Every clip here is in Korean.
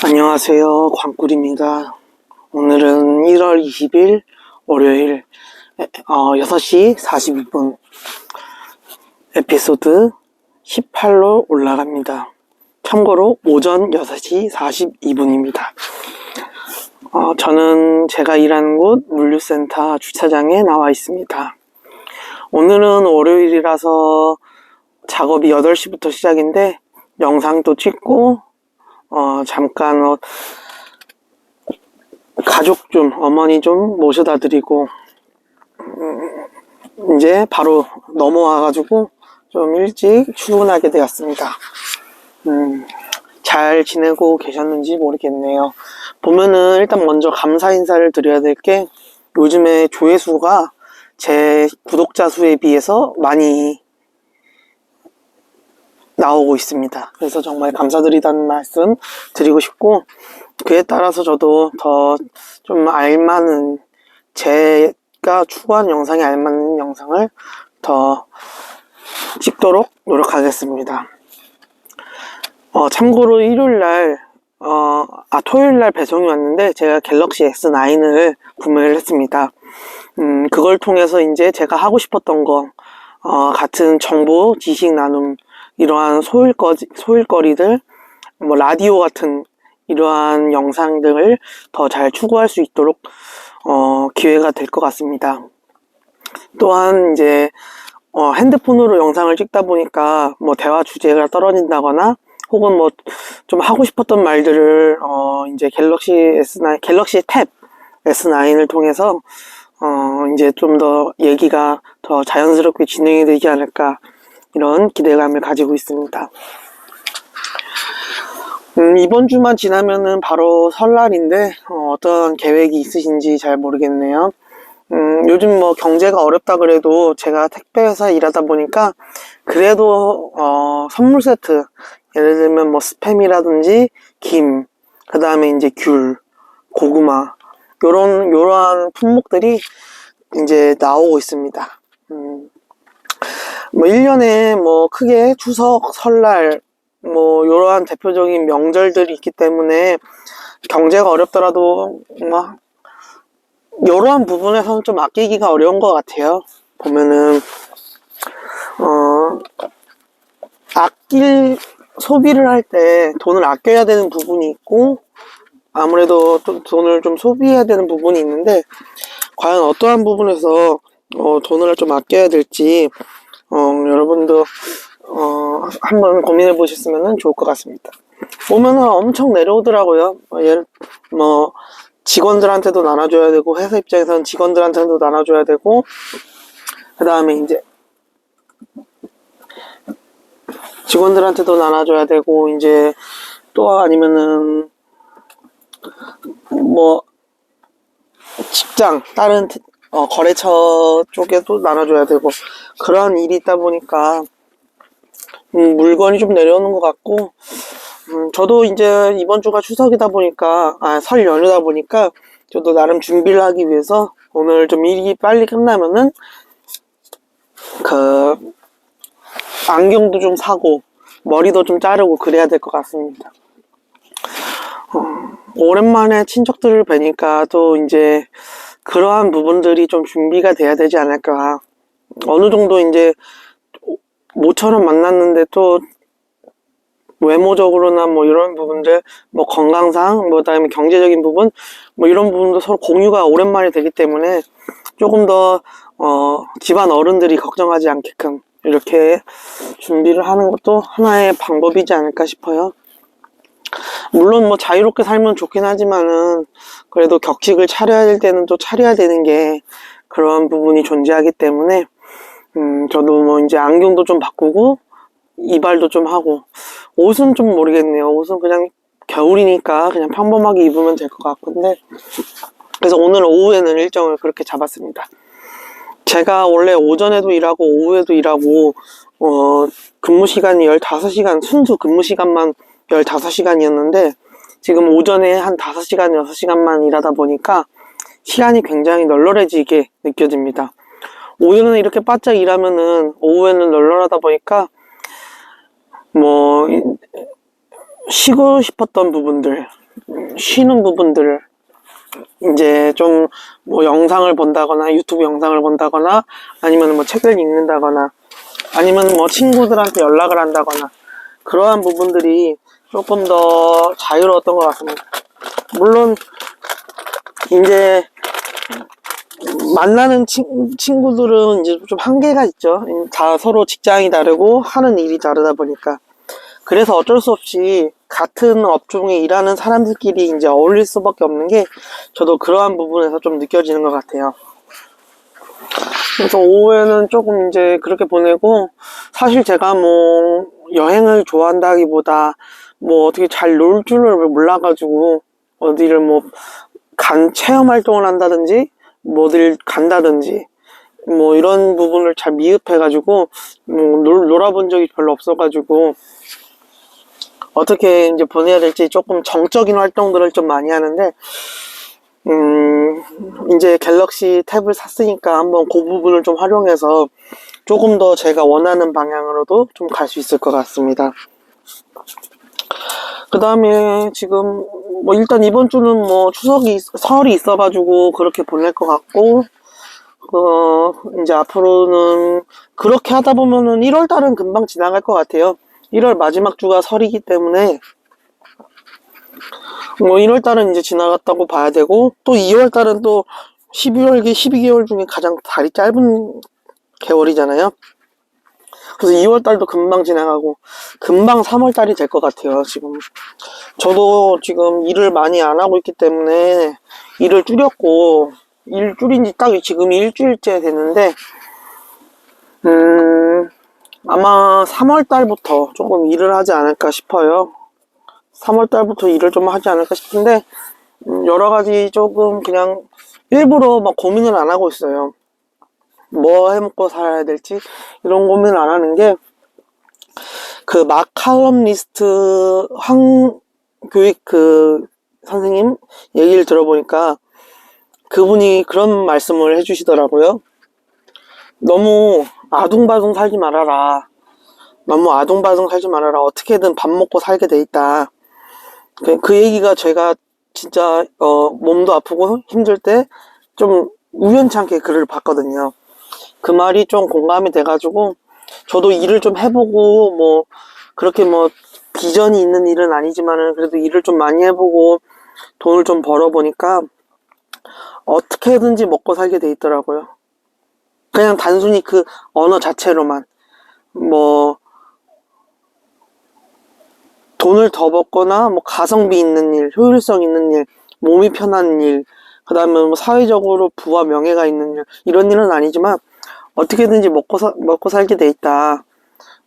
안녕하세요, 광꿀입니다. 오늘은 1월 20일 월요일 6시 42분 에피소드 18로 올라갑니다. 참고로 오전 6시 42분입니다. 저는 제가 일하는 곳 물류센터 주차장에 나와 있습니다. 오늘은 월요일이라서 작업이 8시부터 시작인데 영상도 찍고 잠깐 가족 좀 어머니 좀 모셔다 드리고 이제 바로 넘어와 가지고 좀 일찍 출근하게 되었습니다. 잘 지내고 계셨는지 모르겠네요. 보면은 일단 먼저 감사 인사를 드려야 될 게 요즘에 조회수가 제 구독자 수에 비해서 많이 나오고 있습니다. 그래서 정말 감사드리다는 말씀 드리고 싶고, 그에 따라서 저도 더 좀 알맞은, 제가 추구하는 영상에 알맞는 영상을 더 찍도록 노력하겠습니다. 참고로 토요일날 배송이 왔는데 제가 갤럭시 S9을 구매를 했습니다. 그걸 통해서 이제 제가 하고 싶었던 거, 같은 정보, 지식 나눔, 이러한 소일거리들, 라디오 같은 이러한 영상들을 더 잘 추구할 수 있도록 기회가 될 것 같습니다. 또한 이제 핸드폰으로 영상을 찍다 보니까 대화 주제가 떨어진다거나 혹은 좀 하고 싶었던 말들을 이제 갤럭시 탭 S9을 통해서 이제 좀 더 얘기가 더 자연스럽게 진행이 되지 않을까, 이런 기대감을 가지고 있습니다. 이번 주만 지나면은 바로 설날인데 어떤 계획이 있으신지 잘 모르겠네요. 요즘 경제가 어렵다 그래도 제가 택배회사 일하다 보니까 그래도 선물 세트, 예를 들면 스팸이라든지 김, 그 다음에 이제 귤, 고구마, 요러한 품목들이 이제 나오고 있습니다. 1년에 크게 추석, 설날, 요러한 대표적인 명절들이 있기 때문에 경제가 어렵더라도 요러한 부분에서는 좀 아끼기가 어려운 것 같아요. 보면은 소비를 할 때 돈을 아껴야 되는 부분이 있고, 아무래도 좀 돈을 좀 소비해야 되는 부분이 있는데, 과연 어떠한 부분에서 돈을 좀 아껴야 될지 여러분도 한번 고민해 보셨으면 좋을 것 같습니다. 보면은 엄청 내려오더라고요. 직원들한테도 나눠줘야 되고, 회사 입장에서는 직원들한테도 나눠줘야 되고, 그 다음에 이제 직원들한테도 나눠줘야 되고, 이제 또 아니면은 직장 다른 거래처 쪽에도 나눠줘야 되고, 그런 일이 있다 보니까 물건이 좀 내려오는 것 같고, 저도 이제 이번 주가 추석이다 보니까, 설 연휴다 보니까 저도 나름 준비를 하기 위해서 오늘 좀 일이 빨리 끝나면은 안경도 좀 사고 머리도 좀 자르고 그래야 될 것 같습니다. 오랜만에 친척들을 뵈니까 또 이제 그러한 부분들이 좀 준비가 돼야 되지 않을까. 어느 정도 이제 모처럼 만났는데 또 외모적으로나 이런 부분들, 건강상, 그다음에 경제적인 부분, 이런 부분도 서로 공유가 오랜만에 되기 때문에 조금 더 집안 어른들이 걱정하지 않게끔 이렇게 준비를 하는 것도 하나의 방법이지 않을까 싶어요. 물론 자유롭게 살면 좋긴 하지만은 그래도 격식을 차려야 될 때는 또 차려야 되는 게 그런 부분이 존재하기 때문에 저도 이제 안경도 좀 바꾸고 이발도 좀 하고, 옷은 좀 모르겠네요. 옷은 그냥 겨울이니까 그냥 평범하게 입으면 될 것 같은데, 그래서 오늘 오후에는 일정을 그렇게 잡았습니다. 제가 원래 오전에도 일하고 오후에도 일하고 근무 시간이 15시간, 순수 근무 시간만 15시간이었는데 지금 오전에 한 5시간, 6시간만 일하다 보니까 시간이 굉장히 널널해지게 느껴집니다. 오전에는 이렇게 바짝 일하면은 오후에는 널널하다 보니까 쉬고 싶었던 부분들, 쉬는 부분들, 이제 좀 뭐 영상을 본다거나 유튜브 영상을 본다거나 아니면 뭐 책을 읽는다거나 아니면 뭐 친구들한테 연락을 한다거나 그러한 부분들이 조금 더 자유로웠던 것 같습니다. 물론 이제 만나는 친구들은 이제 좀 한계가 있죠. 다 서로 직장이 다르고 하는 일이 다르다 보니까. 그래서 어쩔 수 없이 같은 업종에 일하는 사람들끼리 이제 어울릴 수밖에 없는 게 저도 그러한 부분에서 좀 느껴지는 것 같아요. 그래서 오후에는 조금 이제 그렇게 보내고, 사실 제가 뭐 여행을 좋아한다기보다 뭐 어떻게 잘 놀 줄을 몰라가지고 어디를 뭐 체험 활동을 한다든지 뭐 어딜 간다든지 뭐 이런 부분을 잘 미흡해가지고 뭐 놀아본 적이 별로 없어가지고 어떻게 이제 보내야 될지 조금 정적인 활동들을 좀 많이 하는데, 이제 갤럭시 탭을 샀으니까 한번 그 부분을 좀 활용해서 조금 더 제가 원하는 방향으로도 좀 갈 수 있을 것 같습니다. 그 다음에 지금 뭐 일단 이번 주는 뭐 설이 있어가지고 그렇게 보낼 것 같고, 이제 앞으로는 그렇게 하다 보면은 1월달은 금방 지나갈 것 같아요. 1월 마지막 주가 설이기 때문에 뭐 1월달은 이제 지나갔다고 봐야 되고, 또 2월달은 또 12개월 중에 가장 달이 짧은 개월이잖아요. 그래서 2월달도 금방 지나가고 금방 3월달이 될 것 같아요. 지금 저도 지금 일을 많이 안 하고 있기 때문에 일을 줄였고, 일 줄인 지 딱 지금 일주일째 됐는데, 아마 3월달부터 조금 일을 하지 않을까 싶어요. 3월달부터 일을 좀 하지 않을까 싶은데, 여러가지 조금 그냥 일부러 막 고민을 안 하고 있어요. 뭐 해먹고 살아야 될지 이런 고민을 안 하는 게, 그 마칼럼니스트 교육 그 선생님 얘기를 들어보니까 그분이 그런 말씀을 해주시더라고요. 너무 아둥바둥 살지 말아라. 너무 아둥바둥 살지 말아라. 어떻게든 밥 먹고 살게 돼 있다. 그 얘기가 제가 진짜 몸도 아프고 힘들 때 좀 우연찮게 글을 봤거든요. 그 말이 좀 공감이 돼가지고 저도 일을 좀 해보고, 뭐 그렇게 뭐 비전이 있는 일은 아니지만은 그래도 일을 좀 많이 해보고 돈을 좀 벌어보니까 어떻게든지 먹고 살게 돼 있더라고요. 그냥 단순히 그 언어 자체로만 뭐 돈을 더 벌거나 뭐 가성비 있는 일, 효율성 있는 일, 몸이 편한 일, 그 다음에 뭐 사회적으로 부와 명예가 있는 일, 이런 일은 아니지만 어떻게든지 먹고 살게 돼 있다.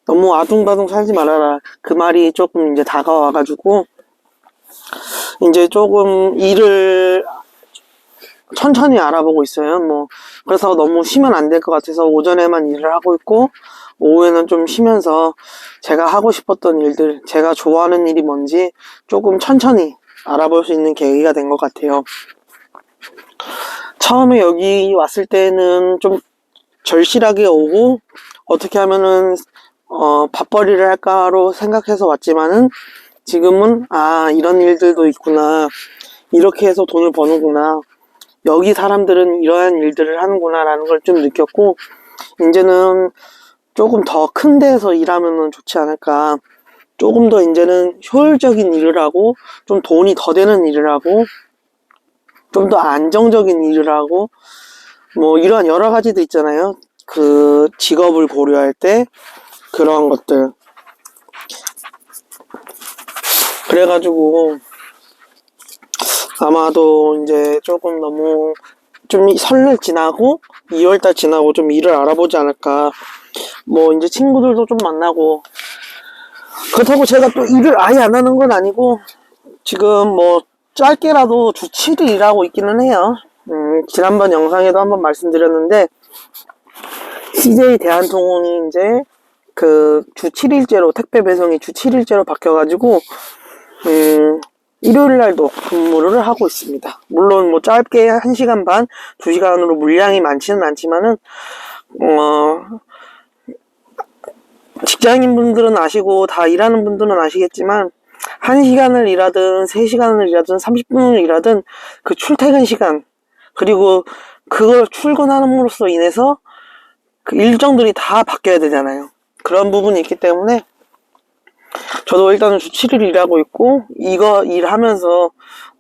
너무 아둥바둥 살지 말아라. 그 말이 조금 이제 다가와가지고 이제 조금 일을 천천히 알아보고 있어요. 뭐 그래서 너무 쉬면 안 될 것 같아서 오전에만 일을 하고 있고, 오후에는 좀 쉬면서 제가 하고 싶었던 일들, 제가 좋아하는 일이 뭔지 조금 천천히 알아볼 수 있는 계기가 된 것 같아요. 처음에 여기 왔을 때는 좀 절실하게 오고 어떻게 하면은 밥벌이를 할까로 생각해서 왔지만은 지금은 이런 일들도 있구나, 이렇게 해서 돈을 버는구나, 여기 사람들은 이러한 일들을 하는구나 라는 걸 좀 느꼈고, 이제는 조금 더 큰 데에서 일하면 좋지 않을까, 조금 더 이제는 효율적인 일을 하고 좀 돈이 더 되는 일을 하고 좀 더 안정적인 일을 하고, 뭐 이런 여러 가지도 있잖아요. 그 직업을 고려할 때 그런 것들. 그래가지고 아마도 이제 조금 너무 좀 설날 지나고 2월달 지나고 좀 일을 알아보지 않을까. 뭐 이제 친구들도 좀 만나고, 그렇다고 제가 또 일을 아예 안 하는 건 아니고 지금 뭐 짧게라도 주 7일 일하고 있기는 해요. 지난번 영상에도 한번 말씀드렸는데 CJ 대한통운이 이제 그 주 7일제로 택배 배송이 주 7일제로 바뀌어가지고 일요일날도 근무를 하고 있습니다. 물론 뭐 짧게 1시간 반, 2시간으로 물량이 많지는 않지만은 직장인 분들은 아시고 다 일하는 분들은 아시겠지만 1시간을 일하든 3시간을 일하든 30분을 일하든 그 출퇴근 시간, 그리고 그걸 출근함으로써 인해서 그 일정들이 다 바뀌어야 되잖아요. 그런 부분이 있기 때문에 저도 일단은 주 7일 일하고 있고, 이거 일하면서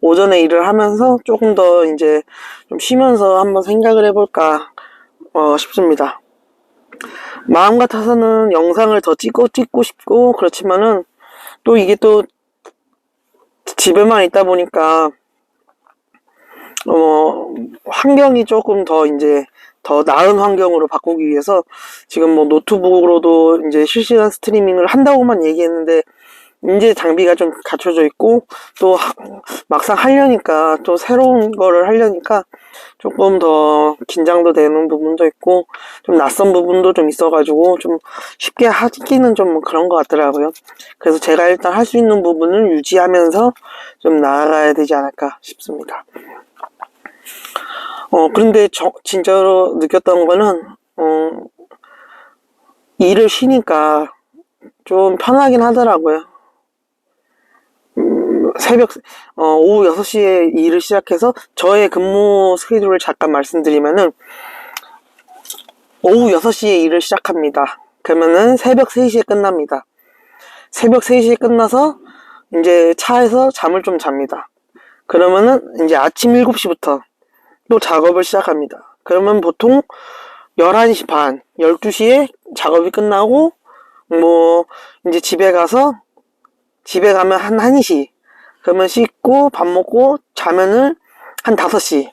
오전에 일을 하면서 조금 더 이제 좀 쉬면서 한번 생각을 해볼까 싶습니다. 마음 같아서는 영상을 더 찍고 싶고, 그렇지만은 또 이게 또 집에만 있다 보니까 환경이 조금 더 이제 더 나은 환경으로 바꾸기 위해서 지금 뭐 노트북으로도 이제 실시간 스트리밍을 한다고만 얘기했는데, 이제 장비가 좀 갖춰져 있고, 또 막상 하려니까, 또 새로운 거를 하려니까 조금 더 긴장도 되는 부분도 있고, 좀 낯선 부분도 좀 있어가지고 좀 쉽게 하기는 좀 그런 것 같더라고요. 그래서 제가 일단 할 수 있는 부분을 유지하면서 좀 나아가야 되지 않을까 싶습니다. 그런데 진짜로 느꼈던 거는, 일을 쉬니까 좀 편하긴 하더라고요. 오후 6시에 일을 시작해서 저의 근무 스케줄을 잠깐 말씀드리면은, 오후 6시에 일을 시작합니다. 그러면은 새벽 3시에 끝납니다. 새벽 3시에 끝나서 이제 차에서 잠을 좀 잡니다. 그러면은 이제 아침 7시부터 또 작업을 시작합니다. 그러면 보통 11시 반, 12시에 작업이 끝나고, 뭐 이제 집에 가면 한 1시, 그러면 씻고 밥 먹고 자면은 한 5시,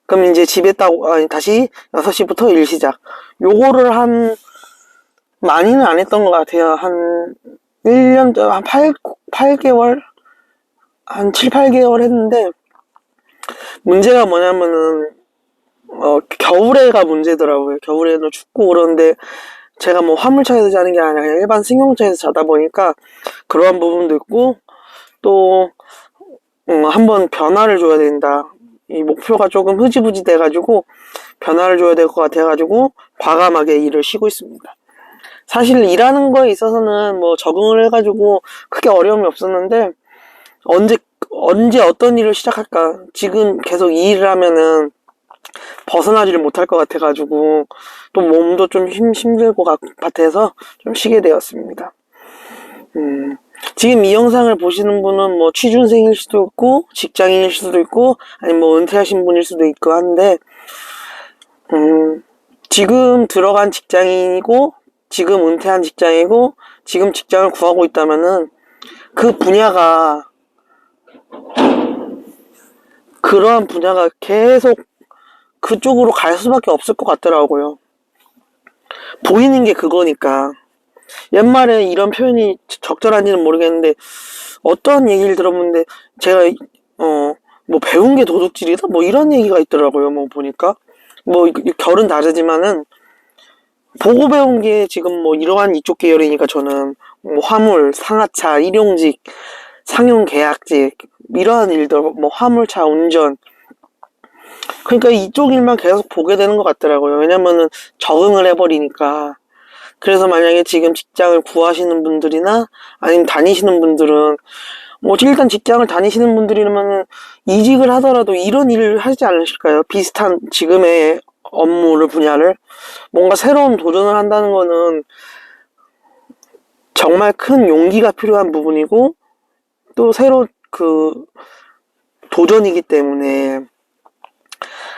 그럼 이제 집에 다시 6시부터 일 시작. 요거를 많이는 안 했던 것 같아요. 한 1년, 한 8개월? 한 7, 8개월 했는데, 문제가 뭐냐면은, 겨울에가 문제더라고요. 겨울에는 춥고 그런데, 제가 뭐 화물차에서 자는 게 아니라 그냥 일반 승용차에서 자다 보니까 그러한 부분도 있고, 또 한번 변화를 줘야 된다. 이 목표가 조금 흐지부지 돼가지고 변화를 줘야 될 것 같아가지고 과감하게 일을 쉬고 있습니다. 사실 일하는 거에 있어서는 뭐 적응을 해가지고 크게 어려움이 없었는데, 언제 어떤 일을 시작할까, 지금 계속 이 일을 하면은 벗어나지를 못할 것 같아가지고 또 몸도 좀 힘들 것 같아서 좀 쉬게 되었습니다. 지금 이 영상을 보시는 분은 뭐 취준생일 수도 있고 직장인일 수도 있고 아니면 뭐 은퇴하신 분일 수도 있고 한데, 지금 들어간 직장인이고 지금 은퇴한 직장이고 지금 직장을 구하고 있다면은 그 분야가, 그러한 분야가 계속 그쪽으로 갈 수밖에 없을 것 같더라고요. 보이는 게 그거니까. 옛말에 이런 표현이 적절한지는 모르겠는데, 어떤 얘기를 들어보는데, 제가 뭐 배운 게 도둑질이다? 뭐 이런 얘기가 있더라고요. 뭐 보니까 뭐 결은 다르지만은 보고 배운 게 지금 뭐 이러한 이쪽 계열이니까, 저는 뭐 화물, 상하차, 일용직, 상용 계약직, 이러한 일들, 뭐 화물차 운전, 그러니까 이쪽 일만 계속 보게 되는 것 같더라고요. 왜냐면은 적응을 해버리니까. 그래서 만약에 지금 직장을 구하시는 분들이나 아니면 다니시는 분들은, 뭐 일단 직장을 다니시는 분들이라면 이직을 하더라도 이런 일을 하지 않으실까요? 비슷한 지금의 업무를, 분야를. 뭔가 새로운 도전을 한다는 거는 정말 큰 용기가 필요한 부분이고, 또 새로 도전이기 때문에.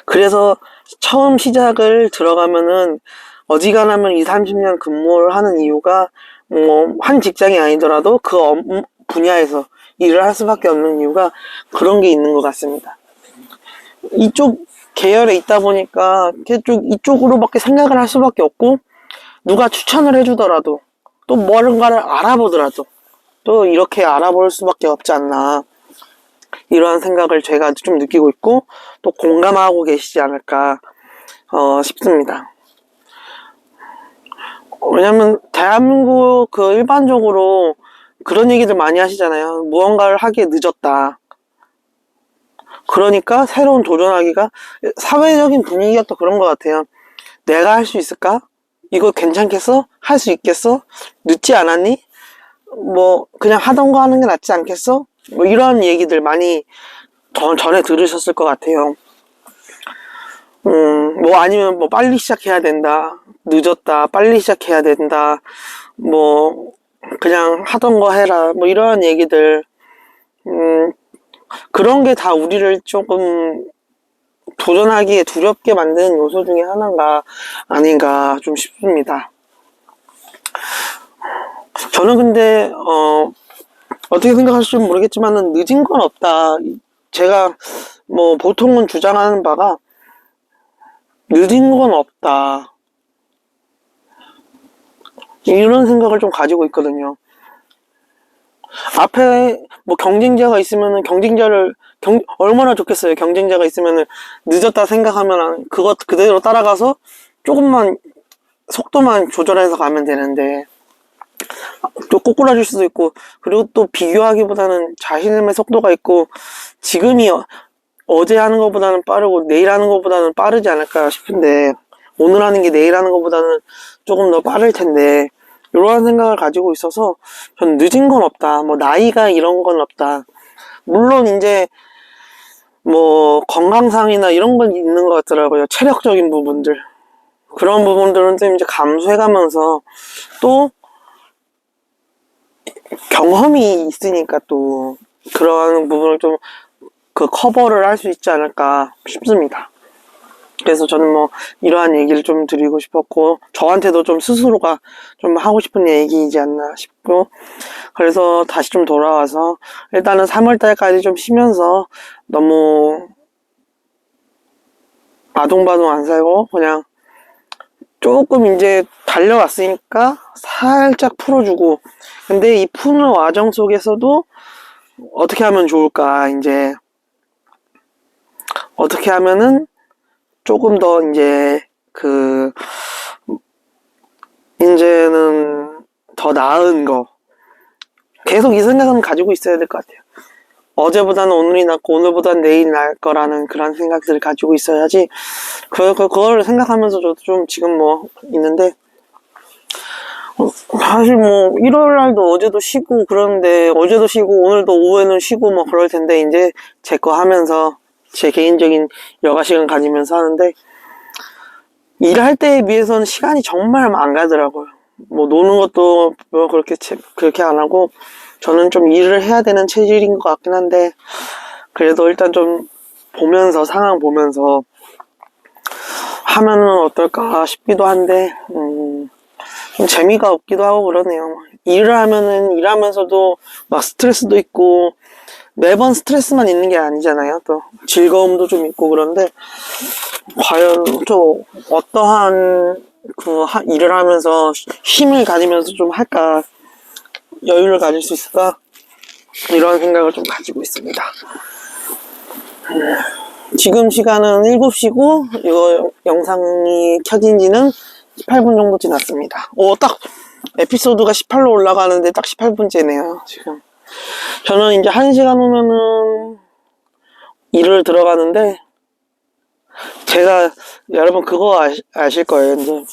그래서 처음 시작을 들어가면은 어지간하면 20, 30년 근무를 하는 이유가, 뭐 한 직장이 아니더라도 그 분야에서 일을 할 수밖에 없는 이유가 그런 게 있는 것 같습니다. 이쪽 계열에 있다 보니까 이쪽으로밖에 생각을 할 수밖에 없고, 누가 추천을 해주더라도 또 뭔가를 알아보더라도 또 이렇게 알아볼 수밖에 없지 않나, 이러한 생각을 제가 좀 느끼고 있고 또 공감하고 계시지 않을까 싶습니다. 왜냐면 대한민국 일반적으로 그런 얘기들 많이 하시잖아요. 무언가를 하기에 늦었다. 그러니까 새로운 도전하기가, 사회적인 분위기가 또 그런 것 같아요. 내가 할 수 있을까? 이거 괜찮겠어? 할 수 있겠어? 늦지 않았니? 뭐 그냥 하던 거 하는 게 낫지 않겠어? 뭐 이런 얘기들 많이 전에 들으셨을 것 같아요. 뭐 아니면 뭐 빨리 시작해야 된다, 늦었다, 빨리 시작해야 된다, 뭐 그냥 하던 거 해라, 뭐 이런 얘기들. 그런 게 다 우리를 조금 도전하기에 두렵게 만드는 요소 중에 하나가 아닌가 좀 싶습니다. 저는 근데 어떻게 생각하실지 모르겠지만은 늦은 건 없다. 제가 뭐 보통은 주장하는 바가 늦은 건 없다, 이런 생각을 좀 가지고 있거든요. 앞에 뭐 경쟁자가 있으면은 얼마나 좋겠어요. 경쟁자가 있으면은 늦었다 생각하면 그것 그대로 따라가서 조금만 속도만 조절해서 가면 되는데, 또 꼬꾸라질 수도 있고, 그리고 또 비교하기보다는 자신의 속도가 있고, 지금이 어제 하는 것보다는 빠르고 내일 하는 것보다는 빠르지 않을까 싶은데, 오늘 하는 게 내일 하는 것보다는 조금 더 빠를 텐데, 이러한 생각을 가지고 있어서 전 늦은 건 없다, 뭐 나이가 이런 건 없다. 물론 이제 뭐 건강상이나 이런 건 있는 것 같더라고요. 체력적인 부분들, 그런 부분들은 좀 이제 감수해가면서, 또 경험이 있으니까 또 그러한 부분을 좀 그 커버를 할 수 있지 않을까 싶습니다. 그래서 저는 뭐 이러한 얘기를 좀 드리고 싶었고, 저한테도 좀 스스로가 좀 하고 싶은 얘기이지 않나 싶고, 그래서 다시 좀 돌아와서 일단은 3월달까지 좀 쉬면서 너무 아동바동 안 살고 그냥 조금 이제 달려왔으니까 살짝 풀어주고, 근데 이 푸는 과정 속에서도 어떻게 하면 좋을까, 이제 어떻게 하면은 조금 더 이제 이제는 더 나은 거, 계속 이 생각은 가지고 있어야 될 것 같아요. 어제보다는 오늘이 낫고 오늘보다는 내일이 나을 거라는 그런 생각들을 가지고 있어야지. 그걸 생각하면서 저도 좀 지금 뭐 있는데, 사실 뭐 일요일 날도 어제도 쉬고 그러는데, 어제도 쉬고 오늘도 오후에는 쉬고 뭐 그럴 텐데, 이제 제 거 하면서 제 개인적인 여가 시간 가지면서 하는데, 일할 때에 비해서는 시간이 정말 안 가더라고요. 뭐 노는 것도 뭐 그렇게 안 하고, 저는 좀 일을 해야 되는 체질인 것 같긴 한데, 그래도 일단 좀 보면서, 상황 보면서 하면은 어떨까 싶기도 한데, 좀 재미가 없기도 하고 그러네요. 일을 하면은 일하면서도 막 스트레스도 있고, 매번 스트레스만 있는 게 아니잖아요. 또 즐거움도 좀 있고. 그런데 과연 또 어떠한 일을 하면서 힘을 가지면서 좀 할까, 여유를 가질 수 있을까, 이런 생각을 좀 가지고 있습니다. 지금 시간은 7시고 이거 영상이 켜진 지는 18분 정도 지났습니다. 딱 에피소드가 18로 올라가는데 딱 18분째네요 지금. 저는 이제 1시간 후면은 일을 들어가는데, 제가, 여러분 그거 아실 거예요. 이제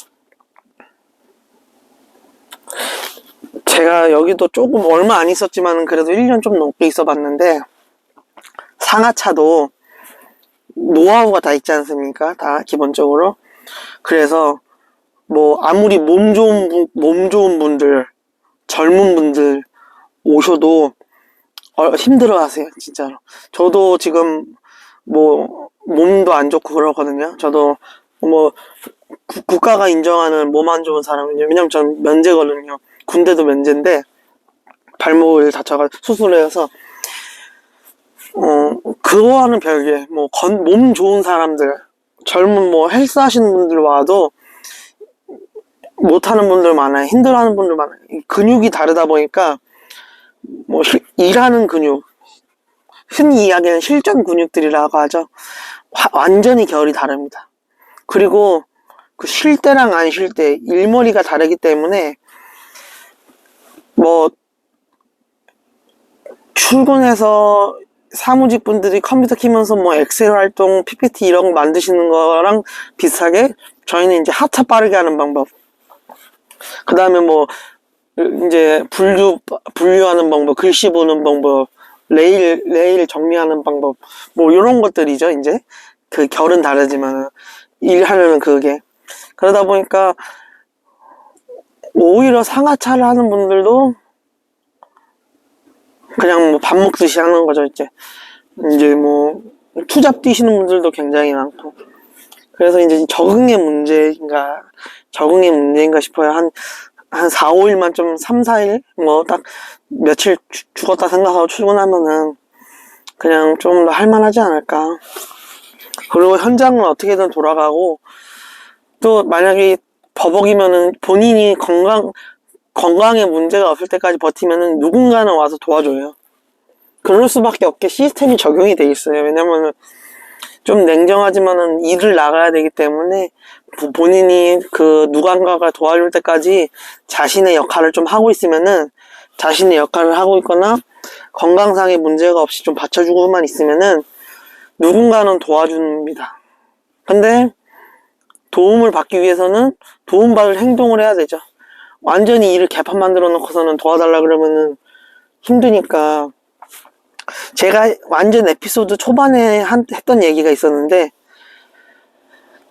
제가 여기도 조금 얼마 안 있었지만 그래도 1년 좀 넘게 있어 봤는데, 상하차도 노하우가 다 있지 않습니까? 다 기본적으로. 그래서 뭐 아무리 몸 좋은 분들, 젊은 분들 오셔도 힘들어 하세요, 진짜로. 저도 지금 뭐 몸도 안 좋고 그러거든요. 저도 뭐 국가가 인정하는 몸 안 좋은 사람은요, 왜냐면 전 면제거든요. 군대도 면제인데 발목을 다쳐가 수술을 해서, 그거와는 별개, 뭐 몸 좋은 사람들, 젊은 뭐 헬스 하시는 분들 와도 못하는 분들 많아요. 힘들어하는 분들 많아요. 근육이 다르다 보니까 뭐 일하는 근육, 흔히 이야기하는 실전 근육들이라고 하죠. 완전히 결이 다릅니다. 그리고 그 쉴 때랑 안 쉴 때 일머리가 다르기 때문에, 뭐 출근해서 사무직 분들이 컴퓨터 키면서 뭐 엑셀 활동, PPT 이런 거 만드시는 거랑 비슷하게 저희는 이제 하차 빠르게 하는 방법, 그 다음에 뭐 이제 분류하는 방법, 글씨 보는 방법, 레일 정리하는 방법, 뭐 이런 것들이죠. 이제 그 결은 다르지만 일하려는 그게. 그러다 보니까 오히려 상하차를 하는 분들도 그냥 뭐 밥 먹듯이 하는 거죠. 이제 뭐 투잡 뛰시는 분들도 굉장히 많고. 그래서 이제 적응의 문제인가 싶어요. 한 4, 5일만 좀 3, 4일 뭐 딱 며칠 죽었다 생각하고 출근하면은 그냥 좀 더 할만하지 않을까. 그리고 현장은 어떻게든 돌아가고, 또 만약에 버벅이면은 본인이 건강에 문제가 없을 때까지 버티면은 누군가는 와서 도와줘요. 그럴 수밖에 없게 시스템이 적용이 돼 있어요. 왜냐면은 좀 냉정하지만은 일을 나가야 되기 때문에 본인이 그 누군가가 도와줄 때까지 자신의 역할을 좀 하고 있으면은, 자신의 역할을 하고 있거나 건강상의 문제가 없이 좀 받쳐주고만 있으면은 누군가는 도와줍니다. 근데 도움을 받기 위해서는 도움받을 행동을 해야 되죠. 완전히 일을 개판 만들어 놓고서는 도와달라 그러면은 힘드니까. 제가 완전 에피소드 초반에 했던 얘기가 있었는데,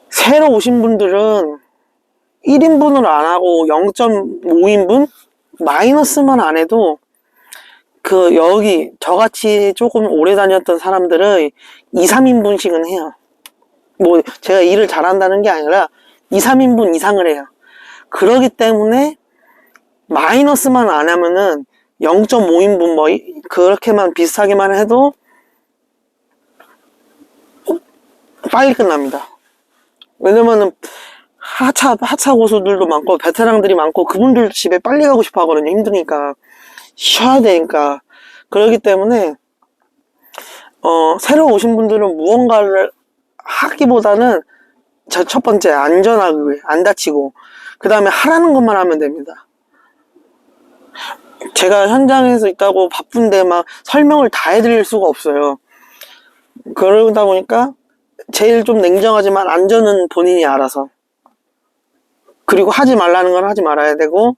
새로 오신 분들은 1인분을 안 하고 0.5인분? 마이너스만 안 해도 여기 저같이 조금 오래 다녔던 사람들은 2, 3인분씩은 해요. 뭐 제가 일을 잘한다는 게 아니라 2, 3인분 이상을 해요. 그러기 때문에 마이너스만 안 하면은 0.5인분 뭐 그렇게만 비슷하게만 해도 빨리 끝납니다. 왜냐면은 하차 고수들도 많고 베테랑들이 많고 그분들도 집에 빨리 가고 싶어 하거든요. 힘드니까, 쉬어야 되니까. 그렇기 때문에 새로 오신 분들은 무언가를 하기보다는 첫 번째 안전하게 안 다치고, 그 다음에 하라는 것만 하면 됩니다. 제가 현장에서 있다고 바쁜데 막 설명을 다 해드릴 수가 없어요. 그러다 보니까 제일 좀 냉정하지만 안전은 본인이 알아서, 그리고 하지 말라는 건 하지 말아야 되고,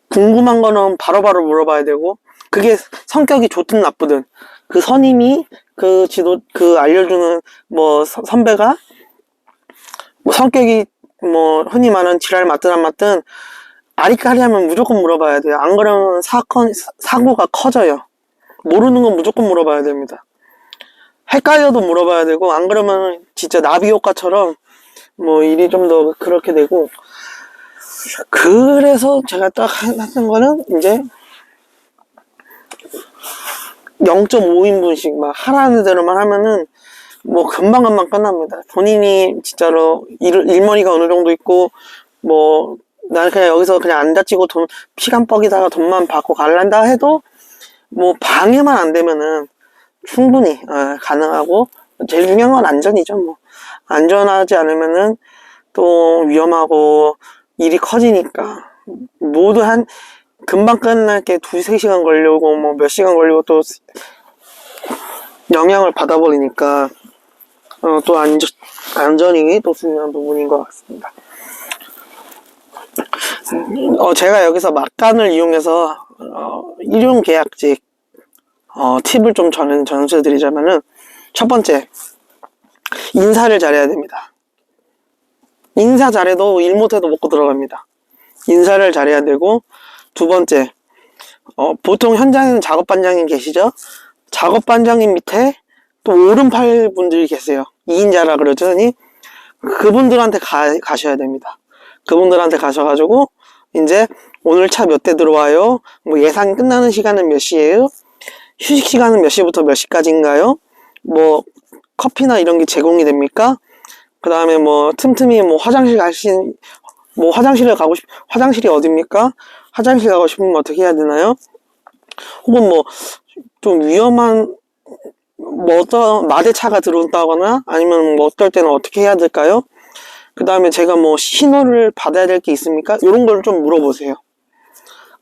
궁금한 거는 바로바로 물어봐야 되고, 그게 성격이 좋든 나쁘든 그 선임이 알려주는 뭐 선배가 뭐 성격이 뭐 흔히 말하는 지랄 맞든 안 맞든 아리까리하면 무조건 물어봐야 돼요. 안 그러면 사고가 커져요. 모르는 건 무조건 물어봐야 됩니다. 헷갈려도 물어봐야 되고, 안 그러면 진짜 나비 효과처럼 뭐 일이 좀 더 그렇게 되고. 그래서 제가 딱 했던 거는 이제 0.5인분씩 막 하라는 대로만 하면은 뭐 금방금방 끝납니다. 본인이 진짜로 일머리가 어느 정도 있고, 뭐 나는 그냥 여기서 그냥 안 다치고 시간 뻑이다가 돈만 받고 갈란다 해도 뭐 방해만 안 되면은 충분히 가능하고, 제일 중요한 건 안전이죠. 뭐 안전하지 않으면은 또 위험하고 일이 커지니까. 모두 금방 끝날 게 2, 3시간 걸리고 뭐 몇 시간 걸리고 또 영향을 받아버리니까 또 안전이 또 중요한 부분인 것 같습니다. 제가 여기서 막간을 이용해서 일용 계약직 팁을 좀 전수드리자면은, 첫 번째, 인사를 잘해야 됩니다. 인사 잘해도 일 못해도 먹고 들어갑니다. 인사를 잘해야 되고, 두 번째, 보통 현장에는 작업반장님 계시죠? 작업반장님 밑에 또 오른팔 분들이 계세요. 2인자라 그러더니 그분들한테 가셔야 됩니다. 그분들한테 가셔가지고 이제 오늘 차 몇 대 들어와요? 뭐 예상 끝나는 시간은 몇 시예요? 휴식 시간은 몇 시부터 몇 시까지인가요? 뭐 커피나 이런 게 제공이 됩니까? 그 다음에 뭐 틈틈이 뭐 화장실이 어딥니까? 화장실 가고 싶으면 어떻게 해야 되나요? 혹은 뭐 좀 위험한 뭐 어떤 마대차가 들어온다거나 아니면 뭐 어떨 때는 어떻게 해야 될까요? 그 다음에 제가 뭐 신호를 받아야 될 게 있습니까? 이런 걸 좀 물어보세요.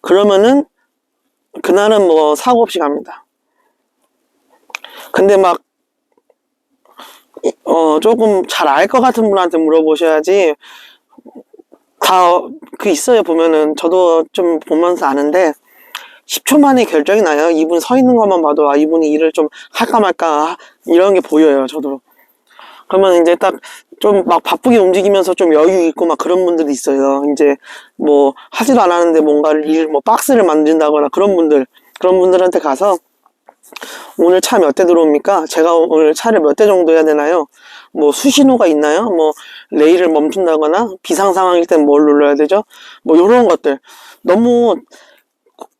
그러면은 그날은 뭐 사고 없이 갑니다. 근데 막 조금 잘 알 것 같은 분한테 물어보셔야지, 다 그 있어요. 보면은 저도 좀 보면서 아는데 10초 만에 결정이 나요. 이분 서 있는 것만 봐도 아 이분이 일을 좀 할까 말까 이런 게 보여요. 저도. 그러면 이제 딱 좀 막 바쁘게 움직이면서 좀 여유 있고 막 그런 분들이 있어요. 이제 뭐 하지도 않았는데 뭔가를 뭐 박스를 만든다거나 그런 분들한테 가서 오늘 차 몇 대 들어옵니까? 제가 오늘 차를 몇 대 정도 해야 되나요? 뭐 수신호가 있나요? 뭐 레일을 멈춘다거나 비상 상황일 땐 뭘 눌러야 되죠? 뭐 이런 것들 너무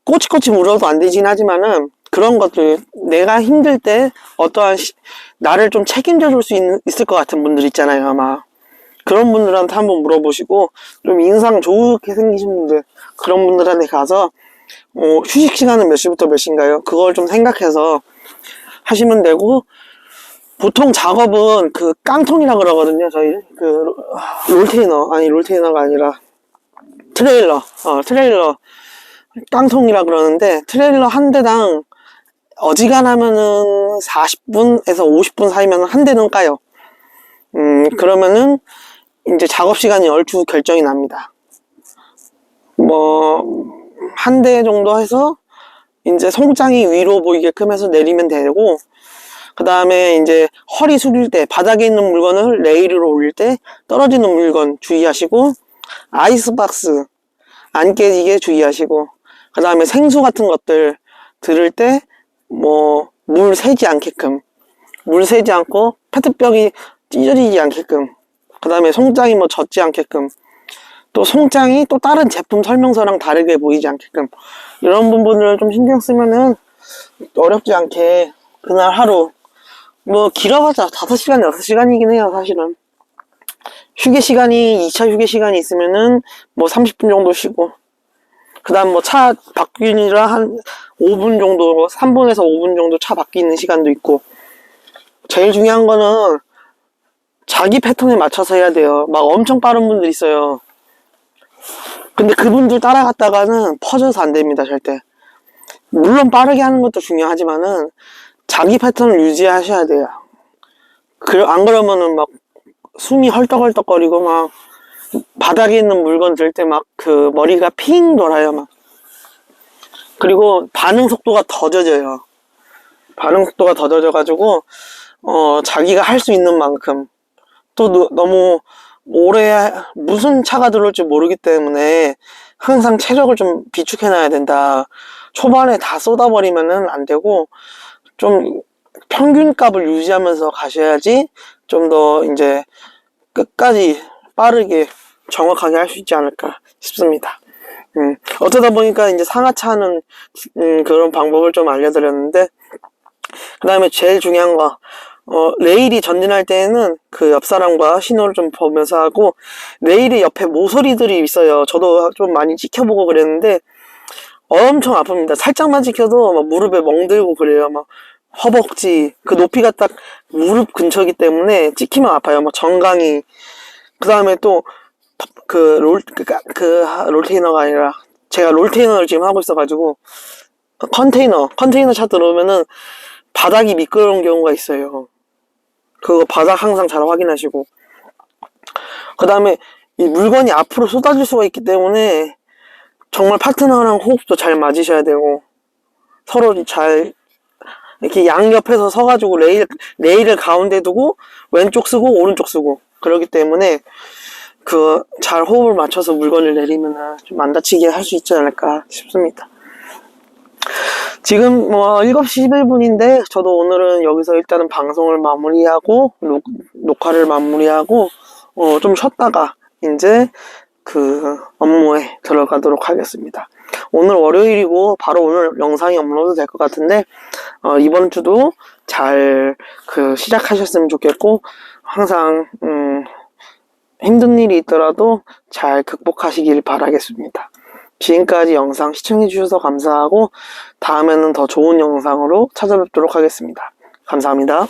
꼬치꼬치 물어도 안 되긴 하지만은 그런 것들 내가 힘들 때 어떠한 나를 좀 책임져 줄 수 있을 것 같은 분들 있잖아요. 아마 그런 분들한테 한번 물어보시고 좀 인상 좋게 생기신 분들 그런 분들한테 가서 휴식 시간은 몇 시부터 몇 시인가요? 그걸 좀 생각해서 하시면 되고 보통 작업은 그 깡통이라 그러거든요. 저희 그 롤테이너가 아니라 트레일러 깡통이라 그러는데 트레일러 한 대당 어지간하면은 40분에서 50분 사이면 한 대는 까요. 그러면은 이제 작업 시간이 얼추 결정이 납니다. 뭐 한 대 정도 해서 이제 송장이 위로 보이게끔 해서 내리면 되고 그 다음에 이제 허리 숙일 때 바닥에 있는 물건을 레일으로 올릴 때 떨어지는 물건 주의하시고 아이스박스 안 깨지게 주의하시고 그 다음에 생수 같은 것들 들을 때 뭐 물 새지 않고 페트병이 찢어지지 않게끔 그 다음에 송장이 뭐 젖지 않게끔 또 송장이 또 다른 제품 설명서랑 다르게 보이지 않게끔 이런 부분을 좀 신경 쓰면은 어렵지 않게 그날 하루 뭐 길어봤자 5시간 6시간이긴 해요. 사실은 휴게 시간이 2차 휴게 시간이 있으면은 뭐 30분 정도 쉬고 그 다음 뭐 차 바뀌느라 한 5분 정도 3분에서 5분 정도 차 바뀌는 시간도 있고 제일 중요한 거는 자기 패턴에 맞춰서 해야 돼요. 막 엄청 빠른 분들 있어요. 근데 그분들 따라갔다가는 퍼져서 안 됩니다. 절대. 물론 빠르게 하는 것도 중요하지만은 자기 패턴을 유지하셔야 돼요. 안 그러면은 막 숨이 헐떡헐떡거리고 막 바닥에 있는 물건 들 때 막 그 머리가 핑 돌아요. 막. 그리고 반응 속도가 더 젖어요. 반응 속도가 더 젖어가지고 자기가 할 수 있는 만큼 또 너무 오래 무슨 차가 들어올지 모르기 때문에 항상 체력을 좀 비축해놔야 된다. 초반에 다 쏟아버리면은 안 되고 좀 평균값을 유지하면서 가셔야지 좀 더 이제 끝까지 빠르게 정확하게 할 수 있지 않을까 싶습니다. 어쩌다 보니까 이제 상하차 하는 그런 방법을 좀 알려드렸는데 그 다음에 제일 중요한 거 레일이 전진할 때에는 그 옆 사람과 신호를 좀 보면서 하고 레일의 옆에 모서리들이 있어요. 저도 좀 많이 찍혀보고 그랬는데 엄청 아픕니다. 살짝만 찍혀도 막 무릎에 멍들고 그래요. 막 허벅지 그 높이가 딱 무릎 근처이기 때문에 찍히면 아파요. 막 정강이 그 다음에 또 그 롤테이너가 아니라 제가 롤테이너를 지금 하고 있어가지고 컨테이너 차 들어오면은 바닥이 미끄러운 경우가 있어요. 그거 바닥 항상 잘 확인하시고 그 다음에 이 물건이 앞으로 쏟아질 수가 있기 때문에 정말 파트너랑 호흡도 잘 맞으셔야 되고 서로 잘 이렇게 양옆에서 서가지고 레일을 가운데 두고 왼쪽 쓰고 오른쪽 쓰고 그러기 때문에 그 잘 호흡을 맞춰서 물건을 내리면 좀 안 다치게 할 수 있지 않을까 싶습니다. 지금 뭐 7시 11분인데 저도 오늘은 여기서 일단은 방송을 마무리하고 녹화를 마무리하고 좀 쉬었다가 이제 그 업무에 들어가도록 하겠습니다. 오늘 월요일이고 바로 오늘 영상이 업로드 될 것 같은데 이번 주도 잘 시작하셨으면 좋겠고 항상 힘든 일이 있더라도 잘 극복하시길 바라겠습니다. 지금까지 영상 시청해주셔서 감사하고 다음에는 더 좋은 영상으로 찾아뵙도록 하겠습니다. 감사합니다.